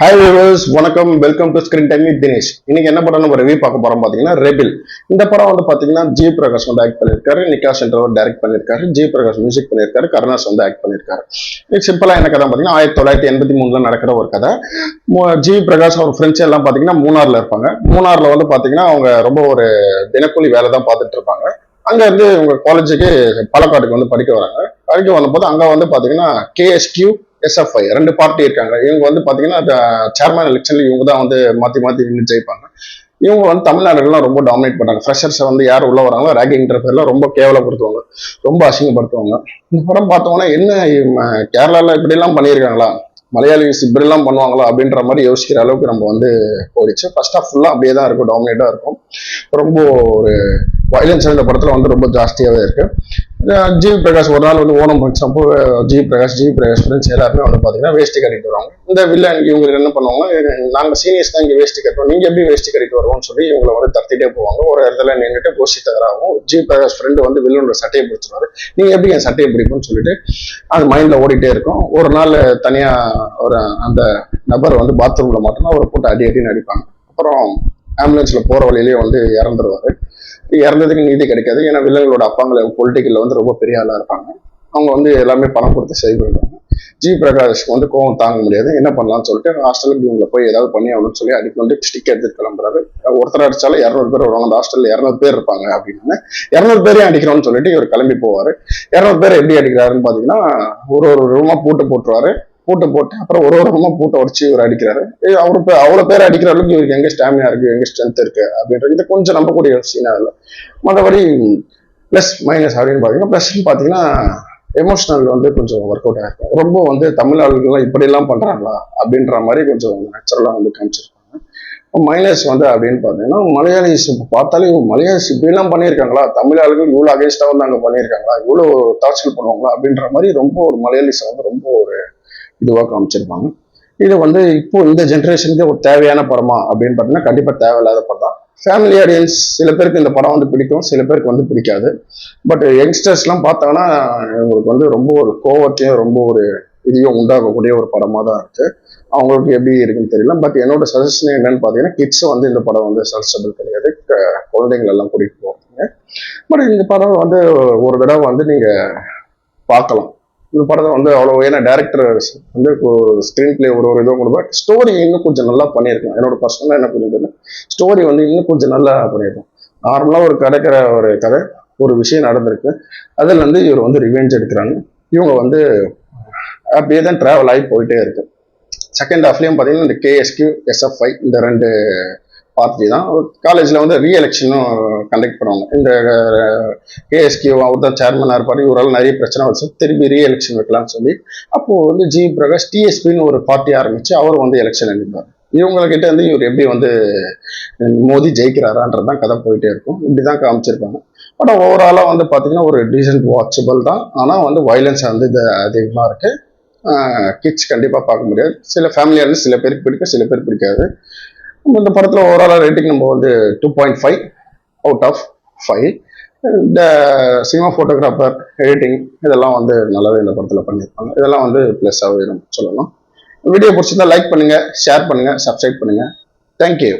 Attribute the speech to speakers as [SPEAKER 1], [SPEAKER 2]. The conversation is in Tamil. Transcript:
[SPEAKER 1] ஹாய் வியூவர்ஸ், வணக்கம். Welcome to screen time with Dinesh. இன்னைக்கு என்ன படம் நம்ம ரிவ்யூ பார்க்க போறோம் பாத்தீங்கன்னா ரெபில். இந்த படம் வந்து பாத்தீங்கன்னா ஜி பிரகாஷ் வந்து ஆக்ட் பண்ணிருக்காரு, நிகாஷ் என்றவர் டைரக்ட் பண்ணிருக்காரு, ஜி பிரகாஷ் மியூசிக் பண்ணிருக்காரு, கருணாஸ் வந்து ஆக்ட் பண்ணிருக்காரு. இது சிம்பிளா என்ன கதை பாத்தீங்கன்னா 1983 நடக்கிற ஒரு கதை. ஜி பிரகாஷ் அவர் ஃப்ரெண்ட்ஸ் எல்லாம் பாத்தீங்கன்னா மூணார்ல இருப்பாங்க. மூணார்ல வந்து பாத்தீங்கன்னா அவங்க ரொம்ப ஒரு தினக்கூலி வேலை தான் பார்த்துட்டு இருப்பாங்க. அங்க இருந்து உங்க காலேஜுக்கு பாலக்காட்டுக்கு வந்து படிக்க வராங்க. படிக்க வந்தபோது அங்க வந்து பாத்தீங்கன்னா கேஎஸ்கியூ எஸ்எஃப்ஐ ரெண்டு பார்ட்டி இருக்காங்க. இவங்க வந்து பாத்தீங்கன்னா சேர்மன் எலெக்ஷன்ல இவங்க தான் வந்து மாத்தி மாத்தி நின்று ஜெயிப்பாங்க. இவங்க வந்து தமிழ்நாடுலாம் ரொம்ப டாமினேட் பண்ணாங்க. ஃப்ரெஷர்ஸை வந்து யார் உள்ள வராங்களோ ரேகிங்ன்ற பேர்ல ரொம்ப கேவலப்படுத்துவாங்க, ரொம்ப அசிங்கப்படுத்துவாங்க. இந்த படம் பார்த்தோம்னா என்ன கேரளால இப்படி எல்லாம் பண்ணியிருக்காங்களா, மலையாளிஸ் இப்படி எல்லாம் பண்ணுவாங்களா அப்படின்ற மாதிரி யோசிக்கிற அளவுக்கு நம்ம வந்து போயிடுச்சு. ஃபர்ஸ்ட் ஆஃப் ஃபுல்லா அப்படியே தான் இருக்கும், டாமினேட்டா இருக்கும். ரொம்ப ஒரு வயலன்ஸ் இந்த படத்துல வந்து ரொம்ப ஜாஸ்தியாவே இருக்கு. ஜி பிரகாஷ் ஒரு நாள் வந்து ஓணம் ஃபங்க்ஷன் அப்போ ஜி பிரகாஷ் ஃப்ரெண்ட்ஸ் எல்லாருமே வந்து பாத்தீங்கன்னா வேஷ்டி கட்டிட்டு வருவாங்க. இந்த வில்லன் இவங்க என்ன பண்ணுவாங்க, நாங்க சீனியர்ஸ் தான் இங்க வேஷ்டி கட்டுவோம், நீங்க எப்படி வேஷ்டி கட்டிட்டு வருவோம்னு சொல்லி இவங்களை வந்து தத்திட்டே போவாங்க. ஒரு இடத்துல நின்றுட்டு கோஷ்டி தகராகும். ஜி பிரகாஷ் ஃப்ரெண்டு வந்து வில்லனோட சட்டையை பிடிச்சிருவாரு. நீங்க எப்படி என் சட்டையை பிடிக்கும்னு சொல்லிட்டு அது மைண்ட்ல ஓடிட்டே இருக்கும். ஒரு நாள் தனியா ஒரு அந்த நபர் வந்து பாத்ரூம்ல மட்டும்தான் அவரை போட்டு அடின்னு அடிப்பாங்க. அப்புறம் ஆம்புலன்ஸ்ல போற வழியிலேயே வந்து இறந்துருவாரு. இறந்ததுக்கு நீதி கிடைக்காது. ஏன்னா வில்லங்களோட அப்பாங்களை பொலிட்டிக்கல்ல வந்து ரொம்ப பெரிய ஆளா இருப்பாங்க. அவங்க வந்து எல்லாமே பணம் கொடுத்து சரி பண்ணுவாங்க. ஜி பிரகாஷ்க்கு வந்து கோவம் தாங்க முடியாது. என்ன பண்ணலாம்னு சொல்லிட்டு ஹாஸ்டலுக்கு இவங்களை போய் ஏதாவது பண்ணி ஆகணும்னு சொல்லி அடிக்க வந்து ஸ்டிக் எடுத்துட்டு கிளம்புறாரு. ஒருத்தர் அடிச்சாலும் 200 பேர் வருவாங்க. அந்த ஹாஸ்டல்ல 200 பேர் இருப்பாங்க அப்படின்னு 200 பேரையும் அடிக்கிறோம்னு சொல்லிட்டு இவர் கிளம்பி போவாரு. 200 பேர் எப்படி அடிக்கிறாருன்னு பாத்தீங்கன்னா ஒரு ஒரு ரூமா பூட்டு போட்டுருவாரு. பூட்டை போட்டு அப்புறம் ஒரு ரூமா பூட்டை உடச்சு இவர் அடிக்கிறாரு. அவருக்கு அவ்வளவு பேர் அடிக்கிற அளவுக்கு இவருக்கு எங்க ஸ்டாமினா இருக்கு, எங்க ஸ்ட்ரென்த் இருக்கு அப்படின்றது இது கொஞ்சம் நம்பக்கூடிய ஒரு சீனா இல்லை. மற்றபடி பிளஸ் மைனஸ் அப்படின்னு பாத்தீங்கன்னா பிளஸ் பாத்தீங்கன்னா எமோஷனல் வந்து கொஞ்சம் ஒர்க் அவுட் ஆயிருக்கும். ரொம்ப வந்து தமிழ் ஆளுகள்லாம் இப்படி எல்லாம் பண்றாங்களா அப்படின்ற மாதிரி கொஞ்சம் நேச்சுரலா வந்து காமிச்சிருக்காங்க. மைனஸ் வந்து அப்படின்னு பாத்தீங்கன்னா மலையாளிஸ் பார்த்தாலே மலையாளிஸ் இப்படி எல்லாம் பண்ணியிருக்காங்களா, தமிழ் ஆளுகள் இவ்வளவு அகேன்ஸ்டா வந்து அங்க பண்ணியிருக்காங்களா, இவ்வளவு டார்ச்சர் பண்ணுவாங்களா அப்படின்ற மாதிரி ரொம்ப ஒரு மலையாளிஸ் வந்து ரொம்ப ஒரு இதுவாக காமிச்சிருப்பாங்க. இது வந்து இப்போ இந்த ஜென்ரேஷனுக்கு ஒரு தேவையான படமா அப்படின்னு பார்த்தீங்கன்னா கண்டிப்பா தேவையில்லாத படம் தான். ஃபேமிலி ஆடியன்ஸ் சில பேருக்கு இந்த படம் வந்து பிடிக்கும், சில பேருக்கு வந்து பிடிக்காது. பட் யங்ஸ்டர்ஸ் எல்லாம் பார்த்தாங்கன்னா இவங்களுக்கு வந்து ரொம்ப ஒரு கோவத்தையும் ரொம்ப ஒரு இதையும் உண்டாகக்கூடிய ஒரு படமா தான் இருக்கு. அவங்களுக்கு எப்படி இருக்குன்னு தெரியல. பட் என்னோட சஜஷன் என்னன்னு பாத்தீங்கன்னா கிட்ஸ் வந்து இந்த படம் வந்து சஜஸ்டபிள் கிடையாது. குழந்தைகள் எல்லாம் கூட்டிட்டு போவாங்க. பட் இந்த படம் வந்து ஒரு தடவை வந்து நீங்க பார்க்கலாம். இந்த படத்தை வந்து அவ்வளோ, ஏன்னா டேரக்டர் வந்து ஸ்க்ரீன் பிளே ஒரு ஒரு இதுவும் கொடுப்பா, ஸ்டோரி இன்னும் கொஞ்சம் நல்லா பண்ணியிருக்கோம். என்னோட பர்சனலாக என்ன பண்ணியிருக்கேன், ஸ்டோரி வந்து இன்னும் கொஞ்சம் நல்லா பண்ணியிருக்கோம். நார்மலாக ஒரு கிடைக்கிற ஒரு கதை, ஒரு விஷயம் நடந்திருக்கு, அதில் வந்து இவர் வந்து ரிவெஞ்ச் எடுக்கிறாங்க. இவங்க வந்து அப்படியே தான் ட்ராவல் ஆகி போயிட்டே இருக்கு. செகண்ட் ஹாஃப்லேயும் பார்த்தீங்கன்னா இந்த கேஎஸ்கியூ எஸ்எஃப்ஐ இந்த ரெண்டு பார்ட்டி தான் காலேஜில் வந்து ரீஎலெக்ஷனும் கண்டக்ட் பண்ணுவாங்க. இந்த கேஎஸ்கியூ அவர் தான் சேர்மனாக இருப்பார். இவரால் நிறைய பிரச்சனை வச்சு திருப்பி ரீஎலெக்ஷன் வைக்கலாம்னு சொல்லி அப்போது வந்து ஜி பிரகாஷ் டிஎஸ்பின்னு ஒரு பார்ட்டி ஆரம்பித்து அவர் வந்து எலெக்ஷன் எழுதிப்பார். இவங்ககிட்ட வந்து இவர் எப்படி வந்து மோதி ஜெயிக்கிறாரான்றது தான் கதை போயிட்டே இருக்கும். இப்படி தான் காமிச்சிருப்பாங்க. பட் ஓவராலாக வந்து பார்த்தீங்கன்னா ஒரு டீசென்ட் வாட்சபிள் தான். ஆனால் வந்து வயலன்ஸ் வந்து இது அதிகமாக இருக்குது. கிட்ஸ் கண்டிப்பாக பார்க்க முடியாது. சில ஃபேமிலியாக சில பேருக்கு பிடிக்கும், சில பேருக்கு பிடிக்காது. இந்த படத்தில் ஓவராலாக ரேட்டிங் நம்ம வந்து 2.5 அவுட் ஆஃப் 5. இந்த சினிமா ஃபோட்டோகிராஃபர் எடிட்டிங் இதெல்லாம் வந்து நல்லாவே இந்த படத்தில் பண்ணியிருப்பாங்க. இதெல்லாம் வந்து ப்ளஸ்ஸாகவே நம்ம சொல்லலாம். வீடியோ பிடிச்சிருந்தா லைக் பண்ணுங்கள், ஷேர் பண்ணுங்கள், சப்ஸ்கிரைப் பண்ணுங்கள். தேங்க்யூ.